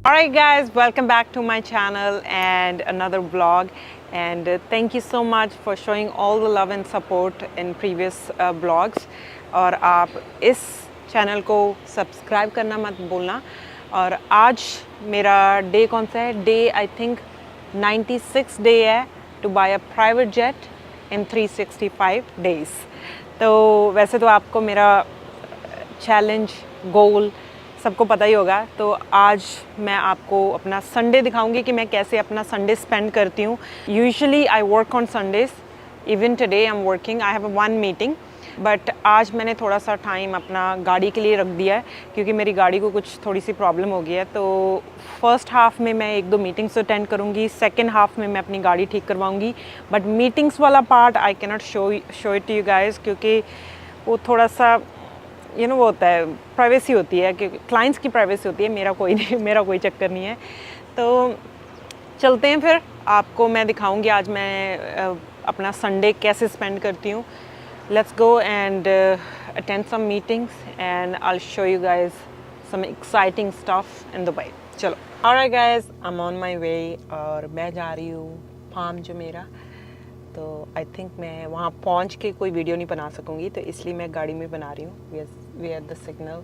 Alright guys, welcome back to my channel and another vlog, and thank you so much for showing all the love and support in previous vlogs. और आप इस channel को subscribe करना मत भूलना। और आज मेरा डे कौन सा है? डे आई थिंक 96 डे है to buy a private jet in 365 days. तो वैसे तो आपको मेरा चैलेंज गोल सबको पता ही होगा। तो आज मैं आपको अपना संडे दिखाऊंगी कि मैं कैसे अपना संडे स्पेंड करती हूँ। Usually I work on Sundays, even today I am working, I have one meeting, but आज मैंने थोड़ा सा टाइम अपना गाड़ी के लिए रख दिया है क्योंकि मेरी गाड़ी को कुछ थोड़ी सी प्रॉब्लम हो गई है। तो फर्स्ट हाफ में मैं 1-2 मीटिंग्स अटेंड करूँगी, सेकेंड हाफ में मैं अपनी गाड़ी ठीक करवाऊँगी। बट मीटिंग्स वाला part I can not show it to you guys, क्योंकि वो थोड़ा सा वो होता है, प्राइवेसी होती है, क्योंकि क्लाइंट्स की प्राइवेसी होती है, मेरा कोई चक्कर नहीं है। तो चलते हैं फिर, आपको मैं दिखाऊंगी आज मैं अपना संडे कैसे स्पेंड करती हूँ। Let's go and attend some meetings and I will show you guys some exciting stuff in Dubai. चलो, alright guys, I am on my way और मैं जा रही हूँ पाम जुमेरा। तो आई थिंक मैं वहाँ पहुँच के कोई वीडियो नहीं बना सकूँगी, तो इसलिए मैं गाड़ी में बना रही हूँ। We are the signal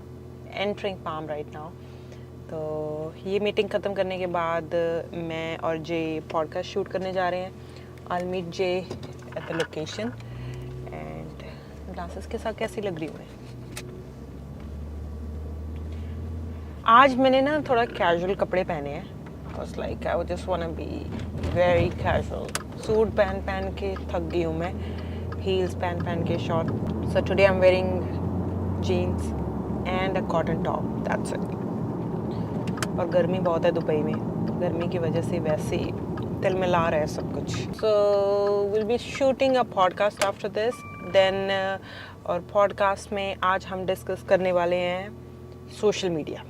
entering palm right now. तो ये मीटिंग ख़त्म करने के बाद मैं और जे पॉडकास्ट शूट करने जा रहे हैं। I will meet J at the location. And glasses के साथ कैसी लग रही हूँ मैं? आज मैंने ना थोड़ा कैजुअल कपड़े पहने हैं। was like I just want to be very casual. Suit पहन के थक गई हूँ मैं, हील्स पहन के short. So today I'm wearing jeans and a cotton top. That's it. और गर्मी बहुत है दुबई में, गर्मी की वजह से वैसे ही तिलमिला रहा है सब कुछ। So we'll be shooting a podcast after this. Then और पॉडकास्ट में आज हम डिस्कस करने वाले हैं सोशल मीडिया,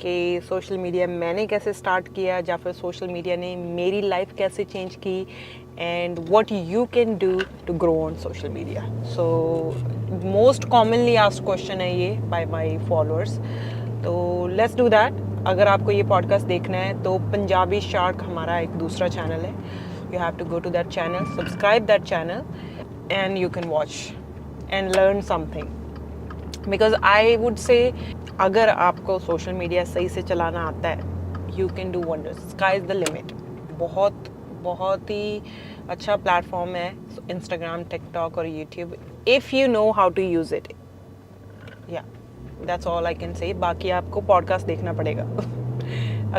कि सोशल मीडिया मैंने कैसे स्टार्ट किया या फिर सोशल मीडिया ने मेरी लाइफ कैसे चेंज की, and what you can do to grow on social media. So most commonly asked question है ये बाय माय फॉलोअर्स। तो लेट्स डू दैट। अगर आपको ये पॉडकास्ट देखना है तो पंजाबी शार्क हमारा एक दूसरा चैनल है, you have to go to that channel, subscribe that channel and you can watch and learn something. Because I would say अगर आपको सोशल मीडिया सही से चलाना आता है, you can do wonders. Sky is the limit. बहुत ही अच्छा प्लेटफॉर्म है इंस्टाग्राम, टिकटॉक और YouTube, if you know how to use it. या that's all I can say. बाकी आपको पॉडकास्ट देखना पड़ेगा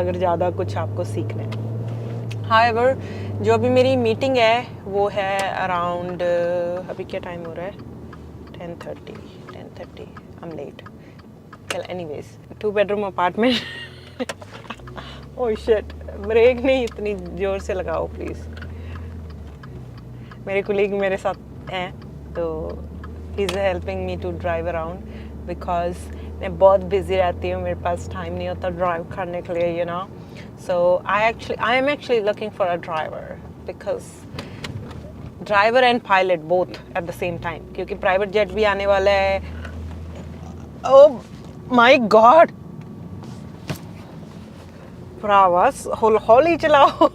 अगर ज़्यादा कुछ आपको सीखना है। हाउएवर, जो अभी मेरी मीटिंग है वो है अराउंड, अभी क्या टाइम हो रहा है? 10:30। I am late. Well, anyways, 2 bedroom apartment. Oh shit, break नहीं इतनी जोर से लगाओ प्लीज़। मेरे कोलीग मेरे साथ हैं, तो he is helping me to drive around, because मैं बहुत बिजी रहती हूँ, मेरे पास टाइम नहीं होता ड्राइव करने के लिए, you know. So I am actually looking for a driver, because driver and pilot both at the same time, क्योंकि प्राइवेट जेट भी आने वाला है। ओह माय गॉड, भरावास हौली चलाओ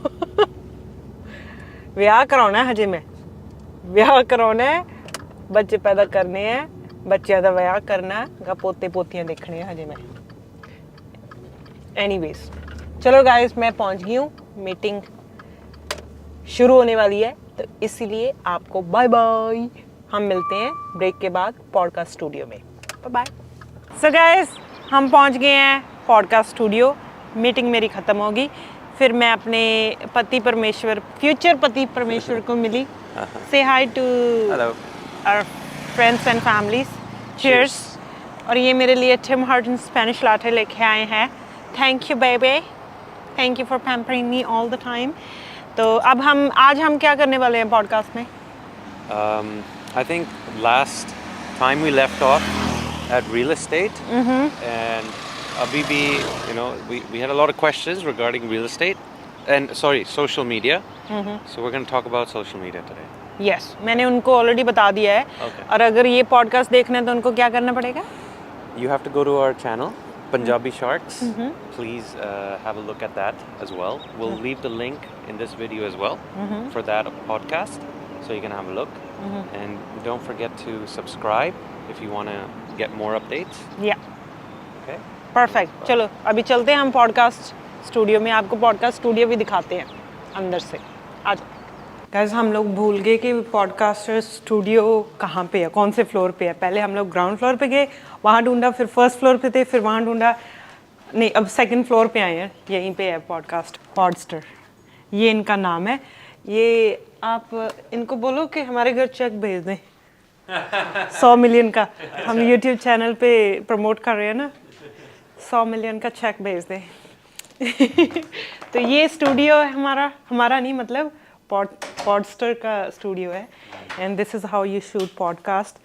विआह कराना है हजे, मैं विआह कराना है, बच्चे पैदा करने हैं, बच्चों का विआह करना है, पोते पोतियां देखने हैं हजे मैं। एनीवेज, चलो गाइस, मैं पहुंच गई हूँ, मीटिंग शुरू होने वाली है, तो इसीलिए आपको बाय बाय। हम मिलते हैं ब्रेक के बाद पॉडकास्ट स्टूडियो में। Bye bye. सो गाइस, हम पहुंच गए हैं पॉडकास्ट स्टूडियो। मीटिंग मेरी ख़त्म होगी, फिर मैं अपने पति परमेश्वर, फ्यूचर पति परमेश्वर को मिली। Say hi to our friends and families. Cheers. और ये मेरे लिए टिम हॉर्टन स्पेनिश लाटे लेके आए हैं। Thank you baby, thank you for pampering me all the time. तो अब आज हम क्या करने वाले हैं पॉडकास्ट में? I think last time we left off at real estate, and abhi bhi, we had a lot of questions regarding real estate and social media. So we're going to talk about social media today. Yes, मैंने उनको already बता दिया है। Okay. और अगर ये podcast देखना है तो उनको क्या करना पड़ेगा? You have to go to our channel, Punjabi Sharks. Please have a look at that as well. We'll leave the link in this video as well for that podcast, so you can have a look. And don't forget to subscribe if you want to get more updates. Yeah. Okay. Perfect. चलो अभी चलते हैं हम podcast studio में, आपको podcast studio भी दिखाते हैं अंदर से. आज गाइस हम लोग भूल गए कि पॉडकास्ट स्टूडियो कहाँ पे है, कौन से फ्लोर पे है. पहले हम लोग ग्राउंड फ्लोर पे गए, वहाँ ढूंढा, फिर फर्स्ट फ्लोर पे थे, फिर वहाँ ढूंढा, नहीं अब सेकंड फ्लोर पे आए हैं. यहीं पे है पॉडकास्ट पॉडस्टर, ये इनका नाम है. ये आप इनको बोलो कि हमारे घर चेक भेज दें 100 मिलियन का. हम यूट्यूब चैनल पे प्रमोट कर रहे हैं ना, 100 मिलियन का चेक भेज दें. तो ये स्टूडियो है हमारा नहीं, मतलब पॉडस्टर का स्टूडियो है. And this is how you shoot podcast.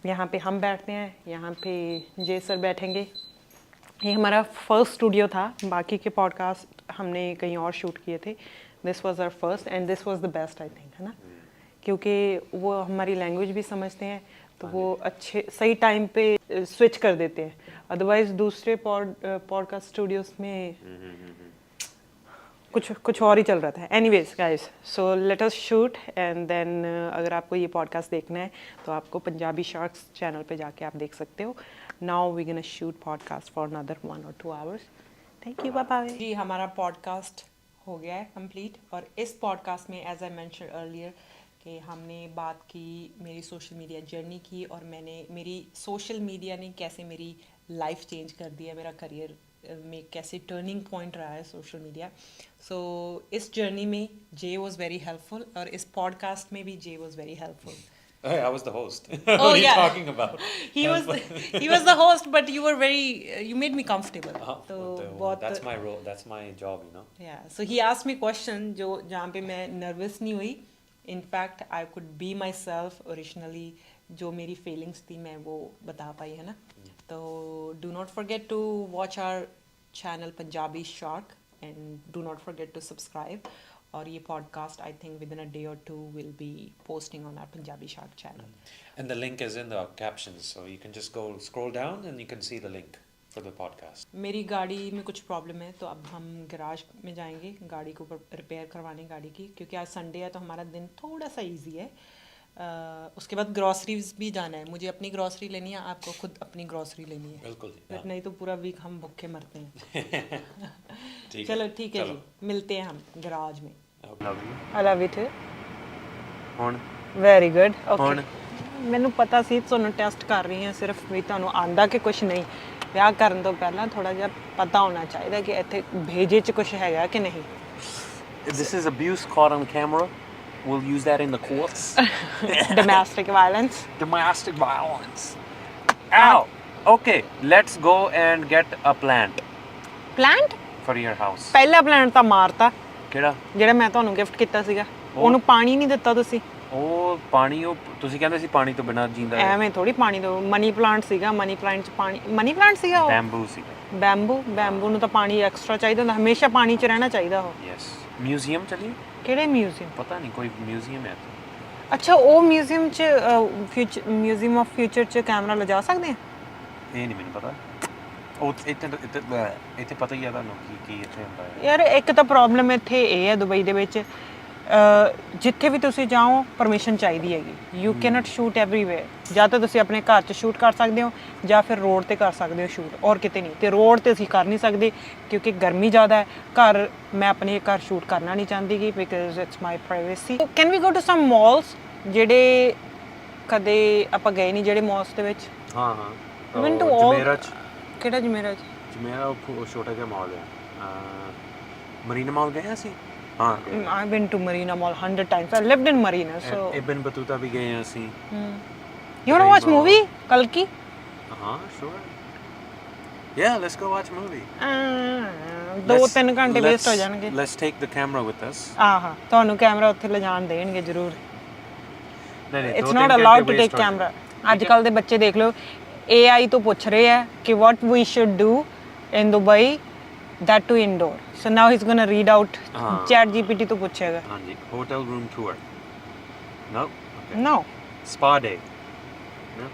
यहाँ पे हम बैठते हैं, यहाँ पे जय सर बैठेंगे. ये हमारा फर्स्ट स्टूडियो था, बाकी के पॉडकास्ट हमने कहीं और शूट किए थे. This was our first and this was the best I think, है ना, क्योंकि वो हमारी लैंग्वेज भी समझते हैं, तो वो अच्छे सही टाइम पे स्विच कर देते हैं. अदरवाइज दूसरे पॉडकास्ट स्टूडियोज में कुछ और ही चल रहा था. Anyways guys, so let us shoot and then अगर आपको ये पॉडकास्ट देखना है तो आपको पंजाबी शार्क्स चैनल पे जाके आप देख सकते हो. Now we gonna shoot podcast for another 1 or 2 hours. Thank you, bye bye. जी हमारा पॉडकास्ट हो गया है कंप्लीट. और इस पॉडकास्ट में एज आई मेंशन अर्लियर कि हमने बात की मेरी सोशल मीडिया जर्नी की, और मेरी सोशल मीडिया ने कैसे मेरी लाइफ चेंज कर दिया, मेरा करियर में कैसे टर्निंग पॉइंट रहा है सोशल मीडिया. सो इस जर्नी में जे वाज वेरी हेल्पफुल, और इस पॉडकास्ट में भी जे was very helpful. Hey, I was the host. What are you talking about? he was the host, but you made me comfortable. So that's my role, that's my job, you know. Yeah, so he asked me question जहाँ पे मैं nervous नहीं हुई. In fact, I could be myself originally. जो मेरी feelings थी मैं वो बता पाई, है ना. तो do not forget to watch our channel Punjabi Shark and do not forget to subscribe. और ये podcast I think within a day or 2 will be posting on our Punjabi Shark channel. And the link is in the captions, so you can just go scroll down and you can see the link for the podcast. मेरी गाड़ी में कुछ problem है, तो अब हम garage में जाएंगे गाड़ी को रिपेयर करवाने गाड़ी की, क्योंकि आज संडे है तो हमारा दिन थोड़ा सा इजी है. उसके बाद ग्रॉसरीज भी जाना है. मुझे अपनी ग्रॉसरी लेनी है, आपको खुद अपनी ग्रॉसरी लेनी है. बिल्कुल. फिर नहीं तो पूरा वीक हम भूखे मरते हैं. चलो ठीक है जी, मिलते हैं हम गैराज में. I love you too. ਹੁਣ Very good. Okay. ਹੁਣ ਮੈਨੂੰ ਪਤਾ ਸੀ ਤੁਹਾਨੂੰ ਟੈਸਟ ਕਰ ਰਹੀ ਹਾਂ, ਸਿਰਫ ਵੀ ਤੁਹਾਨੂੰ ਆਂਦਾ ਕਿ ਕੁਝ ਨਹੀਂ. ਵਿਆਹ ਕਰਨ ਤੋਂ ਪਹਿਲਾਂ ਥੋੜਾ ਜਿਹਾ ਪਤਾ ਹੋਣਾ ਚਾਹੀਦਾ ਕਿ ਇੱਥੇ ਭੇਜੇ 'ਚ ਕੁਝ ਹੈਗਾ ਕਿ ਨਹੀਂ. This is abuse caught on camera. We'll use that in the courts. Domestic violence. Domestic violence. Ow. Okay, let's go and get a plant Plant? for your house. ਪਹਿਲਾ plant ਤਾਂ ਮਾਰਤਾ, ਕਿਹੜਾ? ਜਿਹੜਾ ਮੈਂ ਤੁਹਾਨੂੰ ਗਿਫਟ ਕੀਤਾ ਸੀਗਾ. ਉਹਨੂੰ ਪਾਣੀ ਨਹੀਂ ਦਿੱਤਾ ਤੁਸੀਂ. ਉਹ ਪਾਣੀ, ਉਹ ਤੁਸੀਂ ਕਹਿੰਦੇ ਸੀ ਪਾਣੀ ਤੋਂ ਬਿਨਾਂ ਜਿੰਦਾ ਹੈ. ਐਵੇਂ ਥੋੜੀ ਪਾਣੀ ਦੋ. ਮਨੀ ਪਲਾਂਟ ਸੀਗਾ, ਮਨੀ ਪਲਾਂਟ 'ਚ ਪਾਣੀ, ਮਨੀ ਪਲਾਂਟ ਸੀਗਾ ਉਹ. ਬੈਂਬੂ ਸੀ. ਬੈਂਬੂ ਨੂੰ ਤਾਂ ਪਾਣੀ ਐਕਸਟਰਾ ਚਾਹੀਦਾ ਹੁੰਦਾ, ਹਮੇਸ਼ਾ ਪਾਣੀ 'ਚ ਰਹਿਣਾ ਚਾਹੀਦਾ ਉਹ. ਯੈਸ. ਮਿਊਜ਼ੀਅਮ ਚਲੀਏ? ਕਿਹੜੇ ਮਿਊਜ਼ੀਅਮ? ਪਤਾ ਨਹੀਂ, ਕੋਈ ਮਿਊਜ਼ੀਅਮ ਹੈ. ਅੱਛਾ, ਉਹ ਮਿਊਜ਼ੀਅਮ 'ਚ ਮਿਊਜ਼ੀਅਮ ਆਫ ਫਿਊਚਰ 'ਚ ਕੈਮਰਾ ਲਿਜਾ ਸਕਦੇ ਆ? ਇਹ ਨਹੀਂ ਮੈਨੂੰ ਪਤਾ. ਉਹ ਇੱਥੇ ਪਤਾ ਹੀ ਆ ਤੁਹਾਨੂੰ ਕੀ ਇੱਥੇ ਹੁੰਦਾ ਹੈ. ਯਾਰ ਇੱਕ ਤਾਂ ਪ੍ਰੋਬਲਮ ਇੱਥੇ ਇਹ ਹੈ ਦੁਬਈ ਦੇ ਵਿੱਚ, ਜਿੱਥੇ ਵੀ ਤੁਸੀਂ ਜਾਓ ਪਰਮਿਸ਼ਨ ਚਾਹੀਦੀ ਹੈਗੀ. You can't shoot everywhere. ਜਾਂ ਤਾਂ ਤੁਸੀਂ ਆਪਣੇ ਘਰ 'ਚ ਸ਼ੂਟ ਕਰ ਸਕਦੇ ਹੋ, ਜਾਂ ਫਿਰ ਰੋਡ ਤੇ ਕਰ ਸਕਦੇ ਹੋ ਸ਼ੂਟ, ਔਰ ਕਿਤੇ ਨਹੀਂ. ਤੇ ਰੋਡ ਤੇ ਅਸੀਂ ਕਰ ਨਹੀਂ ਸਕਦੇ ਕਿਉਂਕਿ ਗਰਮੀ ਜ਼ਿਆਦਾ ਹੈ. ਘਰ ਮੈਂ ਆਪਣੇ ਘਰ ਸ਼ੂਟ ਕਰਨਾ ਨਹੀਂ ਚਾਹੁੰਦੀ ਕਿ because it's my privacy. Can we go to some malls ਜਿਹੜੇ ਕਦੇ ਆਪਾਂ ਗਏ ਨਹੀਂ, ਜਿਹੜੇ ਮਾਲਸ ਦੇ ਵਿੱਚ. ਹਾਂ ਜਮੇਰਾ 'ਚ. ਕਿਹੜਾ ਜਮੇਰਾ 'ਚ? ਜਮੇਰਾ ਉਹ ਛੋਟਾ ਜਿਹਾ ਮਾਲ ਹੈ. ਮਰੀਨਾ ਮਾਲ ਗਏ ਅਸੀਂ. ਹਾਂ, I've been to Marina Mall 100 times. I lived in Marina, so. Ibn Battuta भी गए हैं ਅਸੀਂ. You want to watch movie? Kalki? हाँ, sure. Yeah, let's go watch movie. 2-3 ਘੰਟੇ ਵੇਸਟ ਹੋ ਜਾਣਗੇ. Let's take the camera with us. ਹਾਂ, ਤੁਹਾਨੂੰ ਕੈਮਰਾ ਉੱਥੇ ਲਿਜਾਣ ਦੇਣਗੇ ਜ਼ਰੂਰ. ਨਹੀਂ, It's not allowed to take camera. ਅੱਜ ਕੱਲ ਦੇ ਬੱਚੇ ਦੇਖ ਲਓ, AI ਤੋਂ ਪੁੱਛ ਰਹੇ ਆ ਕਿ what we should do in Dubai, that to indoor. So now he's going to read out ChatGPT ਤੋਂ ਪੁੱਛੇਗਾ. ਹਾਂਜੀ, hotel room tour. No? Okay. No. Spa day. No?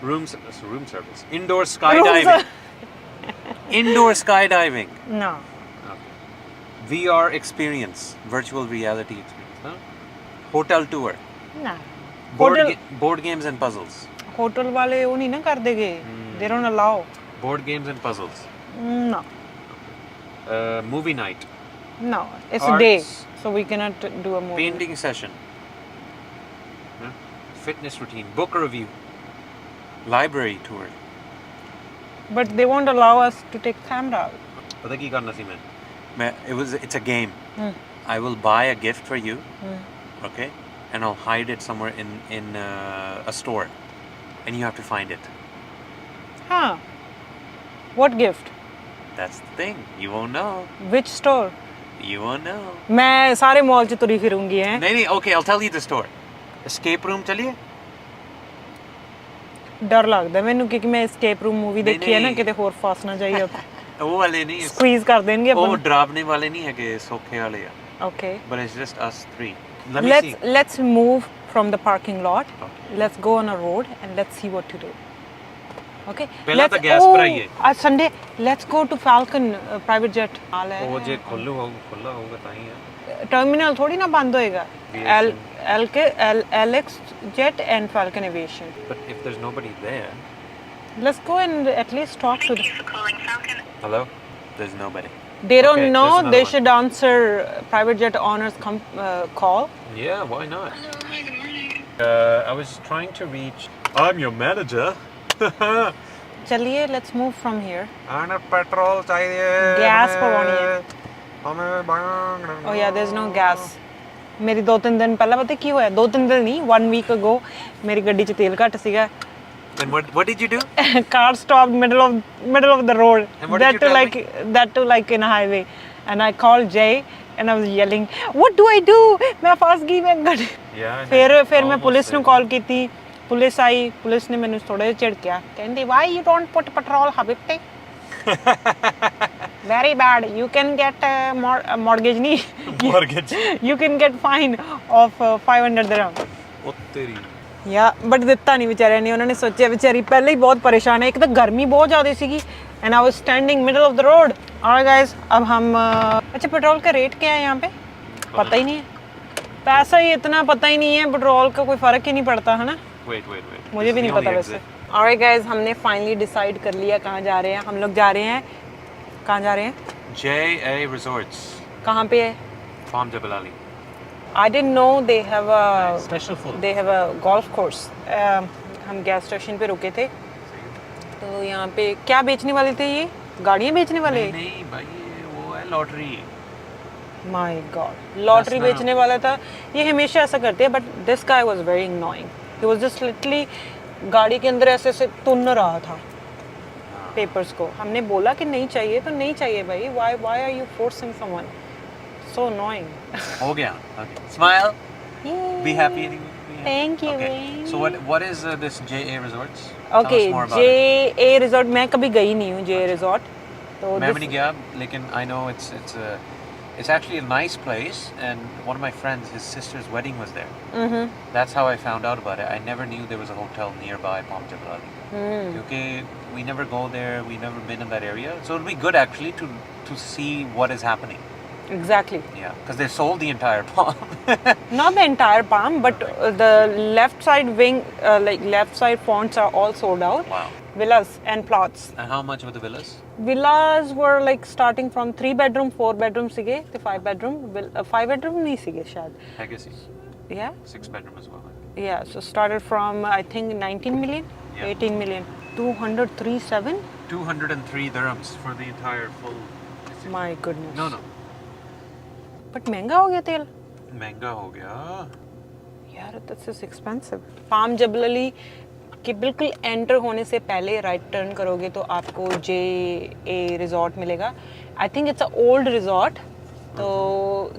Room service. Indoor skydiving. Indoor skydiving. No. VR experience, virtual reality experience. Huh? Hotel tour, No. board, Hotel board games and puzzles. Hotel वाले वो नहीं ना कर देंगे. They don't allow. Board games and puzzles. No. Movie night, No. It's a day, Arts. so we cannot do a movie. painting session, huh? Fitness routine, book review, library tour. But they won't allow us to take camera. पता की करना सी मैं it's a game. I will buy a gift for you, okay, and I'll hide it somewhere in a store, and you have to find it. Huh. What gift? That's the thing. You won't know. Which store? You won't know. मैं सारे mall च तुरी फिरूंगी हैं. नहीं, okay, I'll tell you the store. Escape room चलिए. डर लगदा ਮੈਨੂੰ क्योंकि मैं escape room movie नहीं, देखी है ना नहीं। किते ਹੋਰ फस ना जाइए. वो वाले नहीं. Squeeze कर देंगे वो अपन. डरावने वाले नहीं है कि सोखे वाले हैं. Okay. But it's just us three. Let me see. Let's move from the parking lot. Okay. Let's go on a road and let's see what to do. Okay. पहला तो gas भराइए. आज Sunday. Let's go to Falcon private jet. वो जे खुला होगा ताही है. Terminal थोड़ी ना बंद होएगा. Aviation. LX jet and Falcon Aviation. But if there's nobody there. Let's go and at least talk to them. Hello? There's nobody. They don't Okay, know. there's another They one. should answer private jet owners call. Yeah, why not? I was trying to reach. I'm your manager. चलिए, let's move from here. आना petrol चाहिए. Gas पवानी है. हमें Oh yeah, there's no gas. मेरी 2-3 दिन पहले पता की हुआ है? 2-3 दिन नहीं, 1 week ago मेरी ਗੱਡੀ 'ਚ ਤੇਲ ਘੱਟ ਸੀਗਾ. And what did you do? Car stopped middle of the road. And what did you tell that too like in a highway. And I called Jay and I was yelling, "What do I do? मैं फंस गई मैं ਗੱਡੀ." Yeah. फिर मैं police ਨੂੰ ਕਾਲ ਕੀਤੀ. Police ਆਈ. Police ਨੇ ਮੈਨੂੰ ਥੋੜਾ ਜਿਹਾ ਝਿੜਕਿਆ. ਕਹਿੰਦੀ, "Why you don't put petrol habibti?" Very bad. You can get mortgage नहीं. Mortgage. You can get fine of 500 dirham. ਉਹ ਤੇਰੀ. या बट ਦਿੱਤਾ ਨਹੀਂ ਵਿਚਾਰਿਆਂ ਨੇ. ਉਹਨਾਂ ਨੇ ਸੋਚਿਆ ਵਿਚਾਰੀ ਪਹਿਲੇ ਹੀ बहुत परेशान है. एक तो गर्मी बहुत ज़्यादा सीगी and I was standing middle of the road. Alright guys, अब हम अच्छा पेट्रोल का रेट क्या है यहाँ पे? पता ही नहीं है. पैसा ही इतना पता ही नहीं है. पेट्रोल का कोई फ़र्क ही नहीं पड़ता है ना. Wait. मुझे भी नहीं पता वैसे. Alright guys, हमने फाइनली डिसाइड कर लिया कहाँ जा रहे हैं. हम लोग जा रहे हैं. कहाँ जा रहे हैं? JA Resorts. कहाँ पे है? Farm Jebel Ali. I didn't know they have a Special food. they have a golf course. हम गैस स्टेशन पे रुके थे तो यहाँ पे क्या बेचने वाले थे ये? गाड़ियाँ बेचने वाले? नहीं भाई वो है lottery. My God, lottery That's बेचने वाला था. ये हमेशा ऐसा करते हैं. But this guy was very annoying. He was just literally गाड़ी के अंदर ऐसे ऐसे तुन रहा था पेपर्स को. हमने बोला कि नहीं चाहिए तो नहीं चाहिए भाई. Why are you forcing someone? So annoying. हो गया. Okay. Smile. Be happy. Thank you. Okay. So what is this JA Resorts? Tell okay us more about it. JA resort मैं कभी गई नहीं हूँ. JA रिजॉर्ट तो मैं भी नहीं गया लेकिन I know it's actually a nice place and one of my friends, his sister's wedding was there. That's how I found out about it. I never knew there was a hotel nearby Palm Jebel Ali. Because we never go there, we never been in that area. So it'll be good actually to see what is happening. Exactly. Yeah, because they sold the entire palm. Not the entire palm, but the left side wing, like left side fonts are all sold out. Wow. Villas and plots. And how much were the villas? Villas were like starting from 3 bedroom, 4 bedroom sige, the 5 bedroom, 5 bedroom nahi sige shayad. Legacy. Yeah. 6 bedroom as well. Yeah, so started from I think 19 million, Yeah. 18 million. 203.7? 203 dirhams for the entire full. My goodness. No. But महंगा हो गया तेल. महंगा हो गया. यार this is expensive. Farm जबल अली कि बिल्कुल एंटर होने से पहले राइट टर्न करोगे तो आपको JA रिजॉर्ट मिलेगा. I think it's a old resort. तो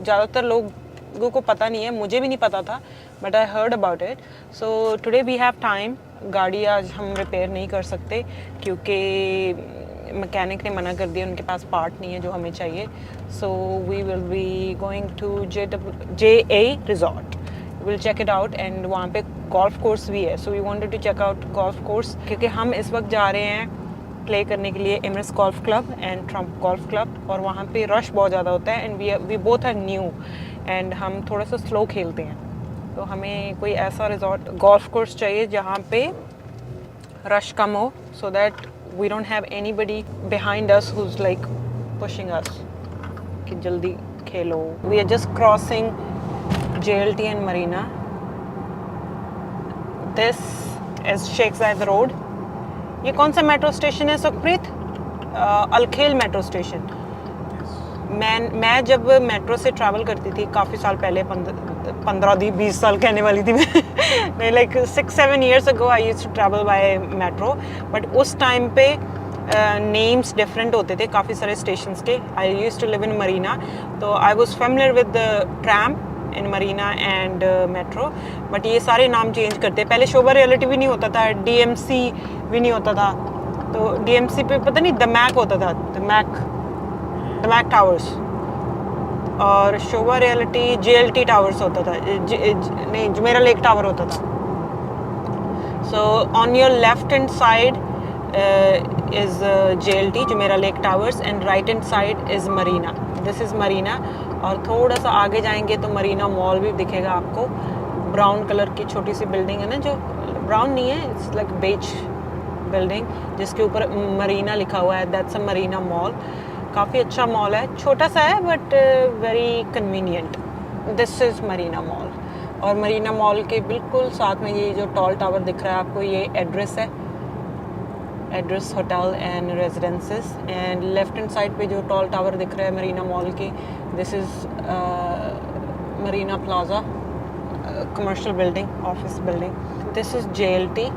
ज़्यादातर लोगों को पता नहीं है. मुझे भी नहीं पता था but I heard about it. So today we have time. गाड़ी आज हम रिपेयर नहीं कर सकते क्योंकि मैकेनिक ने मना कर दिया. उनके पास पार्ट नहीं है जो हमें चाहिए. So we will be going to JA resort. Will check it out and वहाँ पे गोल्फ कोर्स भी है. So we wanted to check out golf course क्योंकि हम इस वक्त जा रहे हैं प्ले करने के लिए Emirates golf club and Trump golf club, और वहाँ पे रश बहुत ज़्यादा होता है and we both are new and हम थोड़ा सा स्लो खेलते हैं, तो हमें कोई ऐसा रिजॉर्ट गोल्फ कोर्स चाहिए जहाँ पे रश कम हो, so that we don't have anybody behind us who is like pushing us कि जल्दी खेलो. We are just crossing JLT and Marina. This is Sheikh Zayed road. ये कौन सा मेट्रो स्टेशन है सुखप्रीत? अलखेल metro station. मैं जब मेट्रो से ट्रैवल करती थी काफ़ी साल पहले, 15-20 साल कहने वाली थी मैं like 6-7 years ago I used to travel by metro, but उस टाइम पे नेम्स डिफरेंट होते थे काफ़ी सारे स्टेशंस के. I used to live in Marina, तो I was familiar with the tram in Marina and metro, but ये सारे नाम चेंज करते. पहले शोभा रियलिटी भी नहीं होता था, DMC भी नहीं होता था, तो DMC पे पता नहीं दमैक होता था, दमैक टावर्स, और शोभा रियलिटी JLT टावर्स होता था, नहीं जुमेरा लेक टावर होता था. So on your left hand side is JLT Jumeirah lake towers and right hand side is Marina. This is Marina, और थोड़ा सा आगे जाएंगे तो मरीना मॉल भी दिखेगा आपको. ब्राउन कलर की छोटी सी बिल्डिंग है ना, जो ब्राउन नहीं है, इट्स लाइक बेज बिल्डिंग जिसके ऊपर मरीना लिखा हुआ है. That's a Marina mall. काफ़ी अच्छा मॉल है, छोटा सा है but very convenient. This is Marina mall, और मरीना मॉल के बिल्कुल साथ में ये जो टॉल टावर दिख रहा है आपको, ये एड्रेस है, Address hotel and residences. And left hand side पे जो टॉल टावर दिख रहा है मरीना मॉल के, this is Marina plaza, commercial building, office building. This is JLT.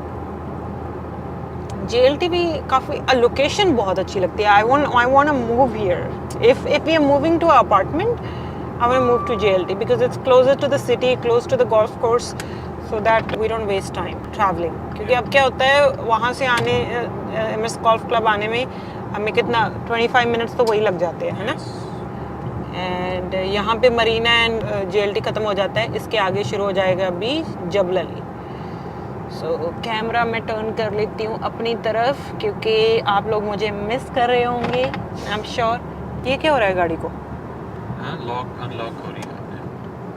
JLT भी काफ़ी लोकेशन बहुत अच्छी लगती है. I want to move here. If we are moving to apartment, I want to move to JLT because it's closer to the city, close to the golf course, so that we don't waste time travelling. क्योंकि अब क्या होता है, वहाँ से आने MS golf club आने में हमें कितना 25 मिनट्स तो वही लग जाते हैं, है ना. एंड यहाँ पे मरीना एंड JLT ख़त्म हो जाता है, इसके आगे शुरू हो जाएगा अभी जबल अली. सो कैमरा मैं टर्न कर लेती हूँ अपनी तरफ क्योंकि आप लोग मुझे मिस कर रहे होंगे, आई एम श्योर. ये क्या हो रहा है गाड़ी को? लॉक अनलॉक हो रही है.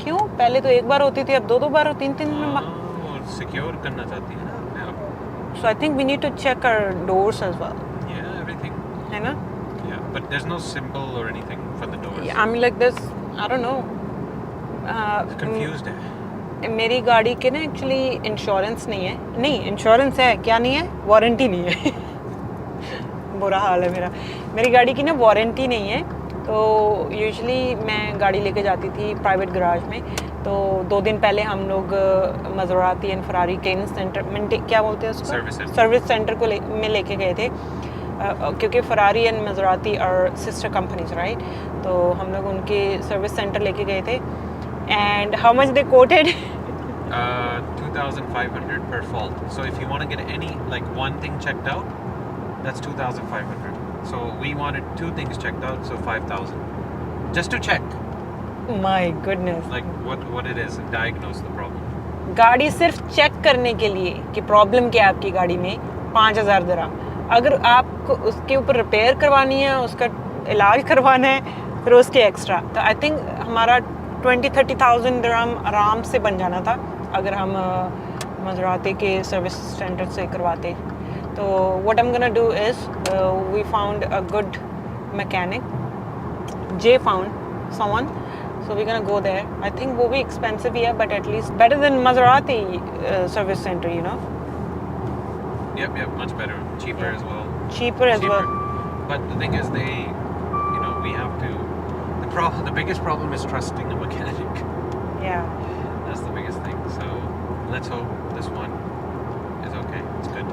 क्यों? पहले तो एक बार होती थी, अब दो बार, तीन बार. और सिक्योर करना चाहती है ना अपने आप. So I think we need to check our doors as well. Yeah, everything. है ना? Yeah, but there's no symbol or anything for the doors. I am like this, I don't know. Confused है. मेरी गाड़ी के ना actually insurance नहीं है. नहीं, इंश्योरेंस है, क्या नहीं है? वारंटी नहीं है. बुरा हाल है मेरा. मेरी गाड़ी की ना वारंटी नहीं है, तो यूजुअली मैं गाड़ी लेके जाती थी प्राइवेट गराज में. तो 2 दिन पहले हम लोग मज़राती एंड फरारी केन सेंटर, क्या बोलते हैं उसको, सर्विस सेंटर को में लेके गए थे, क्योंकि Ferrari and Maserati are sister companies, right. तो हम लोग उनके सर्विस सेंटर लेके गए थे. And how much they quoted? 2,500 per fault. So if you want to get any like one thing checked out, that's 2,500. So we wanted 2 things checked out, so 5,000 just to check. My goodness. Like what it is and diagnose the problem. गाड़ी सिर्फ check करने के लिए कि problem क्या है आपकी गाड़ी में, 5,000 दिरहम. अगर आपको उसके ऊपर रिपेयर करवानी है, उसका इलाज करवाना है, फिर उसके एक्स्ट्रा. तो आई थिंक हमारा 20-30,000 दिरहम आराम से बन जाना था अगर हम मज़राती के सर्विस सेंटर से करवाते. तो what I am gonna do is we found a good mechanic. Jay found someone, so we're gonna go there. I think वो भी expensive ही है, but at least better than Maserati service center, you know. Yep, much better, cheaper as well. Cheaper as well. But the thing is, we have to. The biggest problem is trusting a mechanic. Yeah. That's the biggest thing. So let's hope this one is okay. It's good.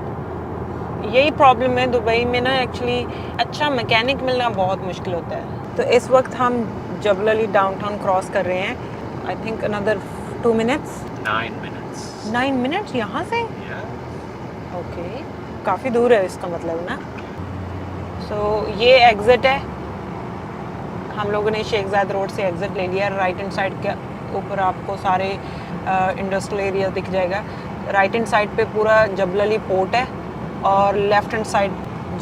यही problem है Dubai में ना, actually अच्छा mechanic मिलना बहुत मुश्किल होता है. तो इस वक्त हम जबल अली डाउनटाउन क्रॉस कर रहे हैं. I think another 2 minutes. 9 minutes. 9 minutes यहाँ से? Yeah. ओके, काफ़ी दूर है इसका मतलब ना. सो ये एग्ज़िट है. हम लोगों ने शेख जायद रोड से एग्ज़िट ले लिया. राइट हैंड साइड के ऊपर आपको सारे इंडस्ट्रियल एरिया दिख जाएगा. राइट हैंड साइड पे पूरा जबल अली पोर्ट है और left hand side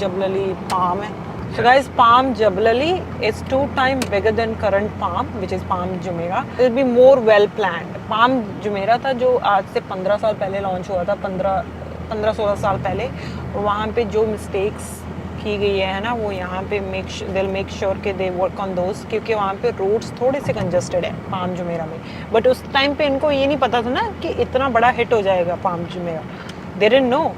Jabalali Palm है. So guys, Palm Jabalali is 2 times bigger than current Palm, which is Palm Jumeirah. It will be more well planned. Palm Jumeirah था जो आज से 15 साल पहले लॉन्च हुआ था, 15-16 साल पहले. वहाँ पे जो मिस्टेक्स की गई है ना, वो यहाँ पे they'll make sure कि they work on those, क्योंकि वहाँ पे रोड्स थोड़े से कंजस्टेड है पाम जुमेरा में. बट उस टाइम पे इनको ये नहीं पता था ना कि इतना बड़ा हिट हो जाएगा palm Jumeirah. They didn't know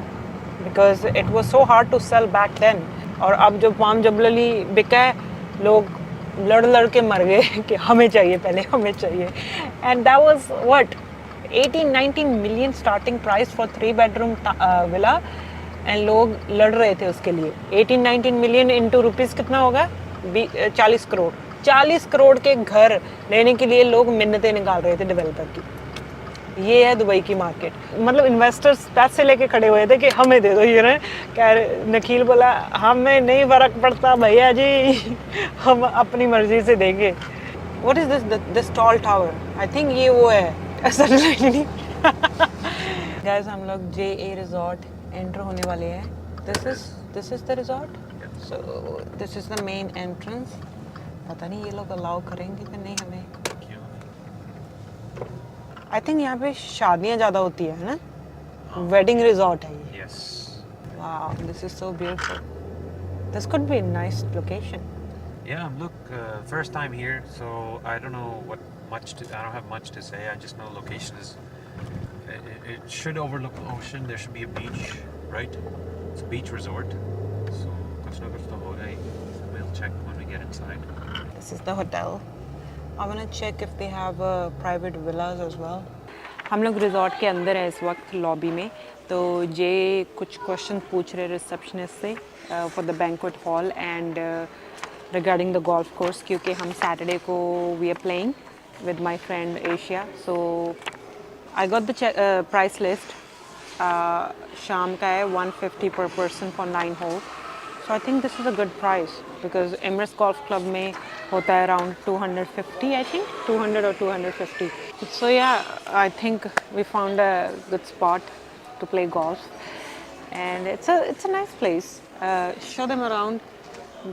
because it was so hard to sell back then. और अब जब पाम जबलली बिका है, लोग लड़ के मर गए कि हमें चाहिए, पहले हमें चाहिए. And that was what 18-19 million starting price for 3 bedroom villa. And लोग लड़ रहे थे उसके लिए. 18-19 मिलियन इंटू रुपीज़ कितना होगा? 40 करोड़. 40 करोड़ के घर लेने के लिए लोग मिन्नतें निकाल रहे थे डेवलपर की. ये है दुबई की मार्केट. मतलब इन्वेस्टर्स पैसे लेके खड़े हुए थे कि हमें दे दो. ये ना कह रहे, नकील बोला हमें नहीं फ़र्क पड़ता भैया जी, हम अपनी मर्जी से देंगे. What is this toll tower? I think ये वो है ऐसा नहीं. गाइस हम लोग JA रिजॉर्ट एंटर होने वाले हैं. This is the resort. So this is the main entrance. पता नहीं ये लोग अलाउ करेंगे कि नहीं हमें. आई थिंक यहाँ पे शादियाँ ज़्यादा होती है ना. वेडिंग रिजॉर्ट है ये. Yes. Wow, this is so beautiful. This could be a nice location. Yeah, look, first time here, so I don't know I don't have much to say. I just know location is. It should overlook the ocean. There should be a beach, right? It's a beach resort. So kuch na kuch to hoga hi. We'll check when we get inside. This is the hotel. I want to check if they have private villas as well. हम लोग resort के अंदर है इस वक्त lobby में. तो जे कुछ क्वेश्चन पूछ रहे रिसेप्शनिस्ट से for the banquet hall and regarding the golf course, क्योंकि हम सैटरडे को we are playing with my friend Asia. So I got the price list. शाम का है 150 पर person for 9 hole. So I think this is a good price because Emirates Golf Club में होता है around 250, I think 200 or 250. So yeah, I think we found a good spot to play golf, and it's a nice place. Show them around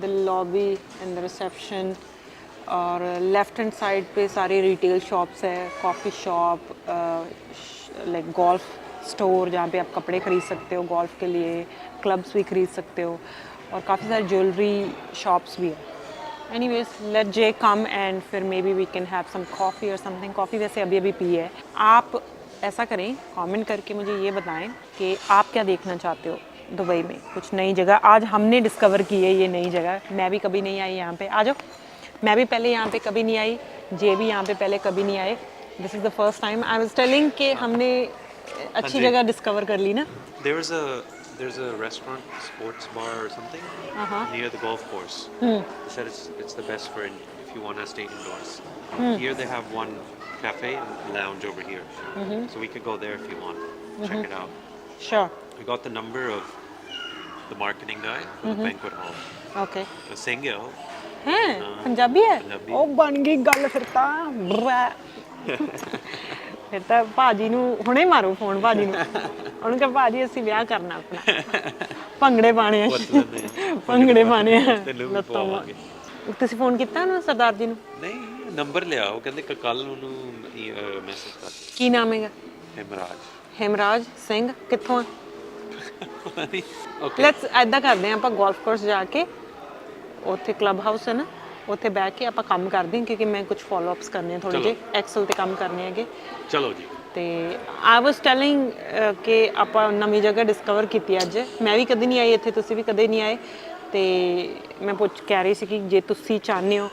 the lobby and the reception. और left hand side पे सारी retail shops है, coffee shop, like golf store जहाँ पे आप कपड़े ख़रीद सकते हो गोल्फ के लिए, क्लब्स भी ख़रीद सकते हो, और काफ़ी सारी ज्वेलरी शॉप्स भी है. एनीवेज लेट जे कम एंड फिर maybe we can have some coffee और समथिंग. कॉफ़ी वैसे अभी पी है. आप ऐसा करें, कमेंट करके मुझे ये बताएं कि आप क्या देखना चाहते हो दुबई में. कुछ नई जगह आज हमने डिस्कवर की है, ये नई जगह. मैं भी कभी नहीं आई यहाँ पे. आ जाओ. मैं भी पहले यहाँ पे कभी नहीं आई. जे भी यहाँ पे पहले कभी नहीं आए. This is the first time. I was telling कि हमने अच्छी जगह डिस्कवर कर ली ना. There's a restaurant, sports bar or something near the golf course. They said it's the best for if you want to stay indoors. Here they have one cafe and lounge over here, so we could go there if you want. Check it out. Sure. I got the number of the marketing guy for the banquet hall. Okay. Single. हैं पंजाबी है. पंजाबी. ਉਹ ਬਣ ਗਈ ਗੱਲ ਫਿਰ ਤਾਂ. ਫਿਰ ਤਾਂ ਭਾਜੀ ਨੂੰ ਹੁਣੇ ਮਾਰੋ ਫੋਨ ਭਾਜੀ ਨੂੰ. ਉਹਨੂੰ ਕਹ ਭਾਜੀ ਅਸੀਂ ਵਿਆਹ ਕਰਨਾ ਆਪਣਾ. ਭੰਗੜੇ ਪਾਣੇ ਆ. ਭੰਗੜੇ ਪਾਣੇ ਆ. ਲੱਤਾਂ ਮਾਰ. ਤੁਸੀਂ ਫੋਨ ਕੀਤਾ ਉਹਨੂੰ ਸਰਦਾਰ ਜੀ ਨੂੰ? ਨਹੀਂ, ਨੰਬਰ ਲਿਆ. ਉਹ ਕਹਿੰਦੇ ਕੱਲ ਉਹਨੂੰ ਮੈਸੇਜ ਕਰ. ਕੀ ਨਾਮ ਹੈਗਾ? ਹਿਮਰਾਜ ਸਿੰਘ. ਕਿੱਥੋਂ ਆ? ਲੈਟਸ ਐਦਾਂ ਕਰਦੇ ਹਾਂ ਆਪਾਂ ਗੋਲਫ ਕੋਰਸ ਜਾ ਕੇ, ਉੱਥੇ ਕਲੱਬ ਹਾਊਸ ਹੈ ਨਾ, ਉੱਥੇ ਬੈਠ ਕੇ ਆਪਾਂ ਕੰਮ ਕਰਦੇ ਹਾਂ, ਕਿਉਂਕਿ ਮੈਂ ਕੁਝ ਫੋਲੋ ਅਪਸ ਕਰਨੇ ਆ ਥੋੜੇ ਜਿਹੇ ਐਕਸਲ ਤੇ ਕੰਮ ਕਰਨੇ ਹੈਗੇ. ਚਲੋ ਜੀ. ਤੇ ਆਈ ਵਾਸ ਟੈਲਿੰਗ ਕਿ ਆਪਾਂ ਨਵੀਂ ਜਗ੍ਹਾ ਡਿਸਕਵਰ ਕੀਤੀ ਅੱਜ. ਮੈਂ ਵੀ ਕਦੇ ਨਹੀਂ ਆਈ ਇੱਥੇ, ਤੁਸੀਂ ਵੀ ਕਦੇ ਨਹੀਂ ਆਏ. ਤੇ ਮੈਂ ਕਹਿ ਰਹੀ ਸੀ ਕਿ ਜੇ ਤੁਸੀਂ ਚਾਹੁੰਦੇ ਹੋ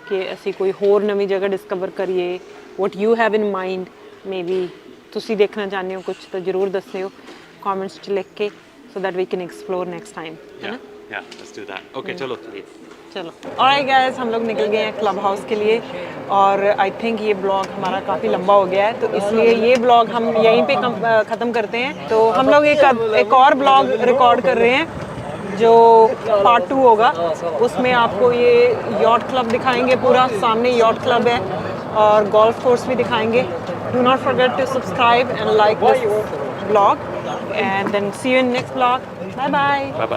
ਕਿ ਅਸੀਂ ਕੋਈ ਹੋਰ ਨਵੀਂ ਜਗ੍ਹਾ ਡਿਸਕਵਰ ਕਰੀਏ, what you have in mind, maybe ਤੁਸੀਂ ਦੇਖਣਾ ਚਾਹੁੰਦੇ ਹੋ ਕੁਝ, ਤਾਂ ਜ਼ਰੂਰ ਦੱਸਿਓ ਕਮੈਂਟਸ 'ਚ ਲਿਖ ਕੇ, so that we can explore next time. Yeah, let's do that. Okay, चलो चलो. ऑलराइट गाइस, हम लोग निकल गए हैं क्लब हाउस के लिए, और आई थिंक ये ब्लॉग हमारा काफ़ी लंबा हो गया है, तो इसलिए ये ब्लॉग हम यहीं पे ख़त्म करते हैं. तो हम लोग एक और ब्लॉग रिकॉर्ड कर रहे हैं जो पार्ट 2 होगा. उसमें आपको ये यॉट क्लब दिखाएंगे, पूरा सामने यॉट क्लब है, और गोल्फ कोर्स भी दिखाएंगे. Do not forget to subscribe and like this blog, and then see you in next vlog. Bye bye.